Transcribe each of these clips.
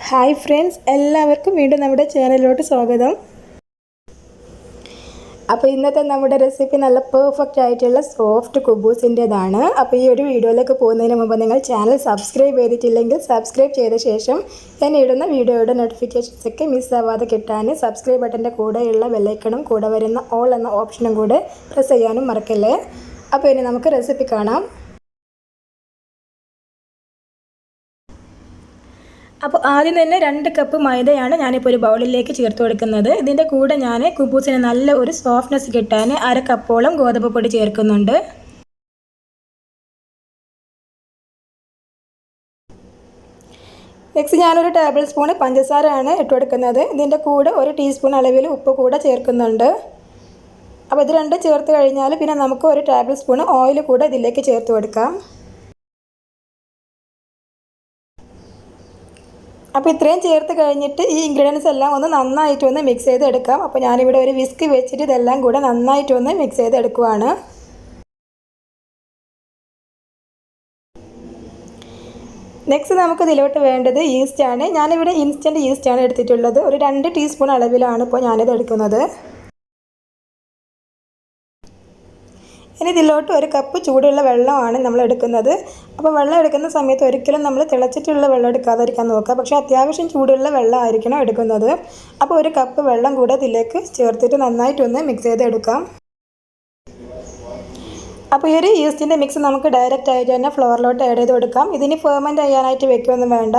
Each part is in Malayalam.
ഹായ് ഫ്രണ്ട്സ്, എല്ലാവർക്കും വീണ്ടും നമ്മുടെ ചാനലിലോട്ട് സ്വാഗതം. അപ്പോൾ ഇന്നത്തെ നമ്മുടെ റെസിപ്പി നല്ല പെർഫെക്റ്റ് ആയിട്ടുള്ള സോഫ്റ്റ് കുബൂസിൻ്റെതാണ്. അപ്പോൾ ഈ ഒരു വീഡിയോയിലേക്ക് പോകുന്നതിന് മുമ്പ് നിങ്ങൾ ചാനൽ സബ്സ്ക്രൈബ് ചെയ്തിട്ടില്ലെങ്കിൽ സബ്സ്ക്രൈബ് ചെയ്ത ശേഷം ഞാൻ ഇടുന്ന വീഡിയോയുടെ നോട്ടിഫിക്കേഷൻസ് ഒക്കെ മിസ്സാവാതെ കിട്ടാൻ സബ്സ്ക്രൈബ് ബട്ടൻ്റെ കൂടെയുള്ള ബെല്ലൈക്കണും കൂടെ വരുന്ന ഓൾ എന്ന ഓപ്ഷനും കൂടെ പ്രസ് ചെയ്യാനും മറക്കല്ലേ. അപ്പോൾ ഇനി നമുക്ക് റെസിപ്പി കാണാം. അപ്പോൾ ആദ്യം തന്നെ 2 കപ്പ് മൈദയാണ് ഞാനിപ്പോൾ ഒരു ബൗളിലേക്ക് ചേർത്ത് കൊടുക്കുന്നത്. ഇതിൻ്റെ കൂടെ ഞാൻ കുബൂസിന് നല്ല ഒരു സോഫ്റ്റ്നെസ് കിട്ടാൻ 1/2 കപ്പോളം ഗോതമ്പ് പൊടി ചേർക്കുന്നുണ്ട്. നെക്സ്റ്റ് ഞാനൊരു ടേബിൾ സ്പൂൺ പഞ്ചസാരയാണ് ഇട്ട് കൊടുക്കുന്നത്. ഇതിൻ്റെ കൂടെ 1 ടീസ്പൂൺ അളവിൽ ഉപ്പ് കൂടെ ചേർക്കുന്നുണ്ട്. അപ്പോൾ ഇത് രണ്ടും ചേർത്ത് കഴിഞ്ഞാൽ പിന്നെ നമുക്ക് 1 ടേബിൾ സ്പൂൺ ഓയിൽ കൂടെ ഇതിലേക്ക് ചേർത്ത് കൊടുക്കാം. അപ്പോൾ ഇത്രയും ചേർത്ത് കഴിഞ്ഞിട്ട് ഈ ഇൻഗ്രീഡിയൻസ് എല്ലാം ഒന്ന് നന്നായിട്ടൊന്ന് മിക്സ് ചെയ്തെടുക്കാം. അപ്പോൾ ഞാനിവിടെ ഒരു വിസ്ക് വെച്ചിട്ട് ഇതെല്ലാം കൂടെ നന്നായിട്ടൊന്ന് മിക്സ് ചെയ്തെടുക്കുവാണ്. നെക്സ്റ്റ് നമുക്ക് ഇതിലോട്ട് വേണ്ടത് ഈസ്റ്റാണ്. ഞാനിവിടെ ഇൻസ്റ്റൻറ്റ് ഈസ്റ്റാണ് എടുത്തിട്ടുള്ളത്. ഒരു 2 ടീസ്പൂൺ അളവിലാണ് ഇപ്പോൾ ഞാനിത് എടുക്കുന്നത്. ഇനി ഇതിലോട്ട് 1 കപ്പ് ചൂടുള്ള വെള്ളമാണ് നമ്മൾ എടുക്കുന്നത്. അപ്പോൾ വെള്ളം എടുക്കുന്ന സമയത്ത് ഒരിക്കലും നമ്മൾ തിളച്ചിട്ടുള്ള വെള്ളം എടുക്കാതിരിക്കാൻ നോക്കുക. പക്ഷേ അത്യാവശ്യം ചൂടുള്ള വെള്ളമായിരിക്കണം എടുക്കുന്നത്. അപ്പോൾ 1 കപ്പ് വെള്ളം കൂടെ ഇതിലേക്ക് ചേർത്തിട്ട് നന്നായിട്ടൊന്ന് മിക്സ് ചെയ്തെടുക്കാം. അപ്പോൾ ഈ ഒരു ഈസ്റ്റിൻ്റെ മിക്സ് നമുക്ക് ഡയറക്റ്റ് ആയിട്ട് തന്നെ ഫ്ലോറിലോട്ട് ആഡ് ചെയ്ത് കൊടുക്കാം. ഇതിന് ഫെർമെൻറ്റ് ചെയ്യാനായിട്ട് വെക്കുകയൊന്നും വേണ്ട.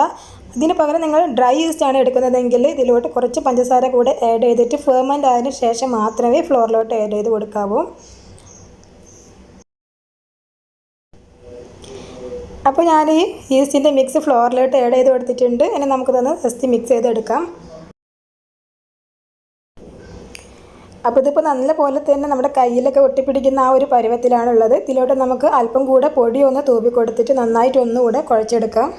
ഇതിന് പകരം നിങ്ങൾ ഡ്രൈ ഈസ്റ്റാണ് എടുക്കുന്നതെങ്കിൽ ഇതിലോട്ട് കുറച്ച് പഞ്ചസാര കൂടെ ആഡ് ചെയ്തിട്ട് ഫെർമെൻറ്റ് ആയതിനു ശേഷം മാത്രമേ ഫ്ലോറിലോട്ട് ആഡ് ചെയ്ത് കൊടുക്കാവൂ. അപ്പോൾ ഞാൻ ഈ ഈസ്റ്റിൻ്റെ മിക്സ് ഫ്ലോറിലോട്ട് ആഡ് ചെയ്ത് കൊടുത്തിട്ടുണ്ട്. ഇനി നമുക്കിതൊന്ന് ജസ്റ്റ് മിക്സ് ചെയ്തെടുക്കാം. അപ്പോൾ ഇതിപ്പോൾ നല്ല പോലെ തന്നെ നമ്മുടെ കയ്യിലൊക്കെ ഒട്ടിപ്പിടിക്കുന്ന ആ ഒരു പരുവത്തിലാണുള്ളത്. ഇതിലോട്ട് നമുക്ക് അല്പം കൂടെ പൊടി ഒന്ന് തൂവി കൊടുത്തിട്ട് നന്നായിട്ട് ഒന്നുകൂടെ കുഴച്ചെടുക്കാം.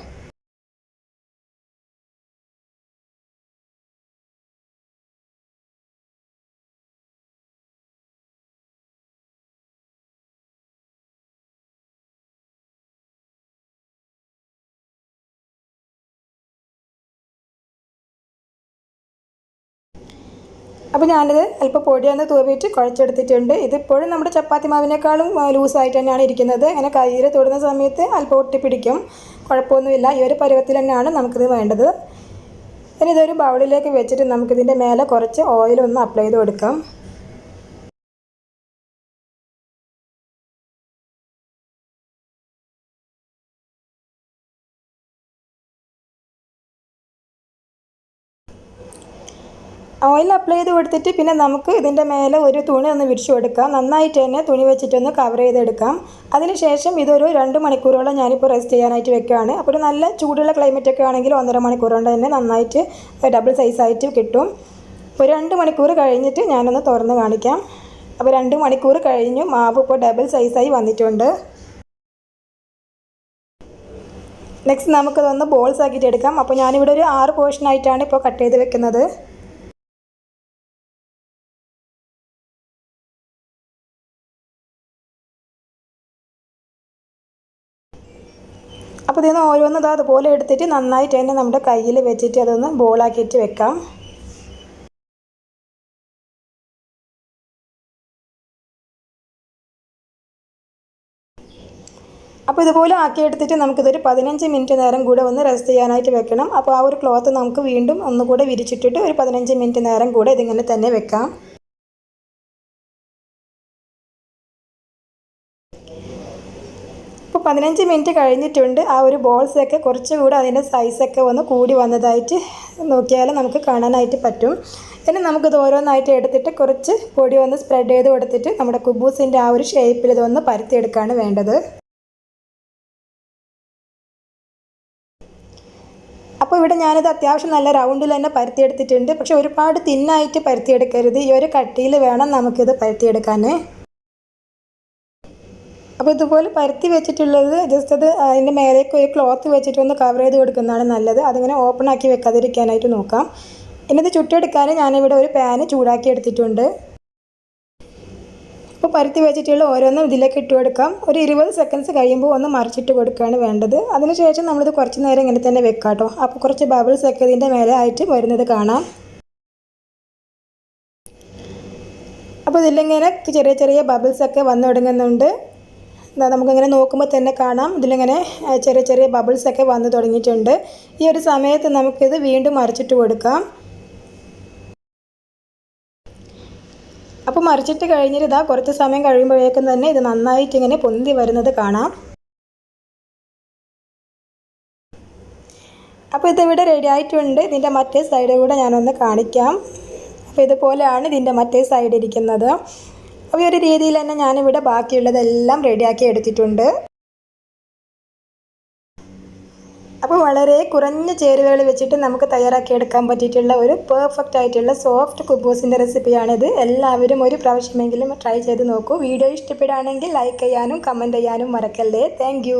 അപ്പോൾ ഞാനിത് അല്പം പൊടിയൊന്ന് തൂവിയിട്ട് കുഴച്ചെടുത്തിട്ടുണ്ട്. ഇതിപ്പോഴും നമ്മുടെ ചപ്പാത്തി മാവിനേക്കാളും ലൂസായിട്ട് തന്നെയാണ് ഇരിക്കുന്നത്. അങ്ങനെ കയ്യിൽ തൊടുന്ന സമയത്ത് അല്പം ഒട്ടിപ്പിടിക്കും, കുഴപ്പമൊന്നുമില്ല. ഈ ഒരു പരുവത്തിൽ തന്നെയാണ് നമുക്കിത് വേണ്ടത്. ഇനി ഇതൊരു ബൗളിലേക്ക് വെച്ചിട്ട് നമുക്കിതിൻ്റെ മേലെ കുറച്ച് ഓയിലൊന്ന് അപ്ലൈ ചെയ്ത് കൊടുക്കാം. ഓയിൽ അപ്ലൈ ചെയ്ത് കൊടുത്തിട്ട് പിന്നെ നമുക്ക് ഇതിൻ്റെ മേലെ ഒരു തുണി ഒന്ന് വിരിച്ചു കൊടുക്കാം. നന്നായിട്ട് തന്നെ തുണി വെച്ചിട്ടൊന്ന് കവർ ചെയ്തെടുക്കാം. അതിനുശേഷം ഇതൊരു 2 മണിക്കൂറോളം ഞാനിപ്പോൾ റെസ്റ്റ് ചെയ്യാനായിട്ട് വെക്കുകയാണ്. അപ്പോൾ നല്ല ചൂടുള്ള ക്ലൈമറ്റൊക്കെ ആണെങ്കിൽ 1.5 മണിക്കൂർ കൊണ്ട് തന്നെ നന്നായിട്ട് ഡബിൾ സൈസായിട്ട് കിട്ടും. ഒരു 2 മണിക്കൂർ കഴിഞ്ഞിട്ട് ഞാനൊന്ന് തുറന്ന് കാണിക്കാം. അപ്പോൾ 2 മണിക്കൂർ കഴിഞ്ഞു. മാവ് ഇപ്പോൾ ഡബിൾ സൈസായി വന്നിട്ടുണ്ട്. നെക്സ്റ്റ് നമുക്കതൊന്ന് ബോൾസ് ആക്കിയിട്ട് എടുക്കാം. അപ്പോൾ ഞാനിവിടെ ഒരു 6 പോർഷനായിട്ടാണ് ഇപ്പോൾ കട്ട് ചെയ്ത് വെക്കുന്നത്. അപ്പോൾ ഇതിൽ നിന്ന് ഓരോന്നും അതുപോലെ എടുത്തിട്ട് നന്നായിട്ട് തന്നെ നമ്മുടെ കയ്യിൽ വെച്ചിട്ട് അതൊന്ന് ബോളാക്കിയിട്ട് വെക്കാം. അപ്പോൾ ഇതുപോലെ ആക്കിയെടുത്തിട്ട് നമുക്കിതൊരു 15 മിനിറ്റ് നേരം കൂടെ ഒന്ന് റെസ്റ്റ് ചെയ്യാനായിട്ട് വെക്കണം. അപ്പോൾ ആ ഒരു ക്ലോത്ത് നമുക്ക് വീണ്ടും ഒന്നുകൂടെ വിരിച്ചിട്ടിട്ട് ഒരു 15 മിനിറ്റ് നേരം കൂടെ ഇതിങ്ങനെ തന്നെ വെക്കാം. ഇപ്പോൾ 15 മിനിറ്റ് കഴിഞ്ഞിട്ടുണ്ട്. ആ ഒരു ബോൾസൊക്കെ കുറച്ചുകൂടെ അതിൻ്റെ സൈസൊക്കെ ഒന്ന് കൂടി വന്നതായിട്ട് നോക്കിയാൽ നമുക്ക് കാണാനായിട്ട് പറ്റും. ഇനി നമുക്കിത് ഓരോന്നായിട്ട് എടുത്തിട്ട് കുറച്ച് പൊടി ഒന്ന് സ്പ്രെഡ് ചെയ്ത് കൊടുത്തിട്ട് നമ്മുടെ കുബൂസിൻ്റെ ആ ഒരു ഷേപ്പിൽ ഇതൊന്ന് പരത്തിയെടുക്കുകയാണ് വേണ്ടത്. അപ്പോൾ ഇവിടെ ഞാനിത് അത്യാവശ്യം നല്ല റൗണ്ടിൽ തന്നെ പരത്തിയെടുത്തിട്ടുണ്ട്. പക്ഷേ ഒരുപാട് തിന്നായിട്ട് പരത്തിയെടുക്കരുത്. ഈ ഒരു കട്ടിയിൽ വേണം നമുക്കിത് പരത്തിയെടുക്കാൻ. അപ്പോൾ ഇതുപോലെ പരത്തി വെച്ചിട്ടുള്ളത് ജസ്റ്റ് അത് അതിൻ്റെ മേലേക്ക് ഒരു ക്ലോത്ത് വെച്ചിട്ടൊന്ന് കവർ ചെയ്ത് കൊടുക്കുന്നതാണ് നല്ലത്. അതിങ്ങനെ ഓപ്പൺ ആക്കി വെക്കാതിരിക്കാനായിട്ട് നോക്കാം. ഇനി ഇത് ചുട്ടെടുക്കാൻ ഞാനിവിടെ ഒരു പാന് ചൂടാക്കി എടുത്തിട്ടുണ്ട്. അപ്പോൾ പരത്തി വെച്ചിട്ടുള്ള ഓരോന്നും ഇതിലേക്ക് ഇട്ട് കൊടുക്കാം. ഒരു 20 സെക്കൻഡ്സ് കഴിയുമ്പോൾ ഒന്ന് മറിച്ചിട്ട് കൊടുക്കുകയാണ് വേണ്ടത്. അതിനുശേഷം നമ്മളിത് കുറച്ച് നേരം ഇങ്ങനെ തന്നെ വെക്കാം കേട്ടോ. അപ്പോൾ കുറച്ച് ബബിൾസ് ഒക്കെ ഇതിൻ്റെ മേലെ ആയിട്ട് വരുന്നത് കാണാം. അപ്പോൾ ഇതിലിങ്ങനെ ചെറിയ ചെറിയ ബബിൾസ് ഒക്കെ വന്നു തുടങ്ങുന്നുണ്ട്. നമുക്കിങ്ങനെ നോക്കുമ്പോൾ തന്നെ കാണാം ഇതിലിങ്ങനെ ചെറിയ ചെറിയ ബബിൾസ് ഒക്കെ വന്നു തുടങ്ങിയിട്ടുണ്ട്. ഈ ഒരു സമയത്ത് നമുക്കിത് വീണ്ടും മറിച്ചിട്ട് കൊടുക്കാം. അപ്പോൾ മറിച്ചിട്ട് കഴിഞ്ഞിട്ട് ഇതാ കുറച്ച് സമയം കഴിയുമ്പോഴേക്കും തന്നെ ഇത് നന്നായിട്ട് ഇങ്ങനെ പൊന്തി വരുന്നത് കാണാം. അപ്പോൾ ഇതിവിടെ റെഡി ആയിട്ടുണ്ട്. ഇതിൻ്റെ മറ്റേ സൈഡ് കൂടെ ഞാനൊന്ന് കാണിക്കാം. അപ്പോൾ ഇതുപോലെയാണ് ഇതിൻ്റെ മറ്റേ സൈഡ് ഇരിക്കുന്നത്. അപ്പോൾ ഈ ഒരു രീതിയിൽ തന്നെ ഞാനിവിടെ ബാക്കിയുള്ളതെല്ലാം റെഡിയാക്കി എടുത്തിട്ടുണ്ട്. അപ്പോൾ വളരെ കുറഞ്ഞ ചേരുവകൾ വെച്ചിട്ട് നമുക്ക് തയ്യാറാക്കി എടുക്കാൻ പറ്റിയിട്ടുള്ള ഒരു പെർഫെക്റ്റ് ആയിട്ടുള്ള സോഫ്റ്റ് കുബൂസിൻ്റെ റെസിപ്പിയാണിത്. എല്ലാവരും ഒരു പ്രാവശ്യമെങ്കിലും ട്രൈ ചെയ്ത് നോക്കൂ. വീഡിയോ ഇഷ്ടപ്പെടുകയാണെങ്കിൽ ലൈക്ക് ചെയ്യാനും കമൻറ്റ് ചെയ്യാനും മറക്കല്ലേ. താങ്ക്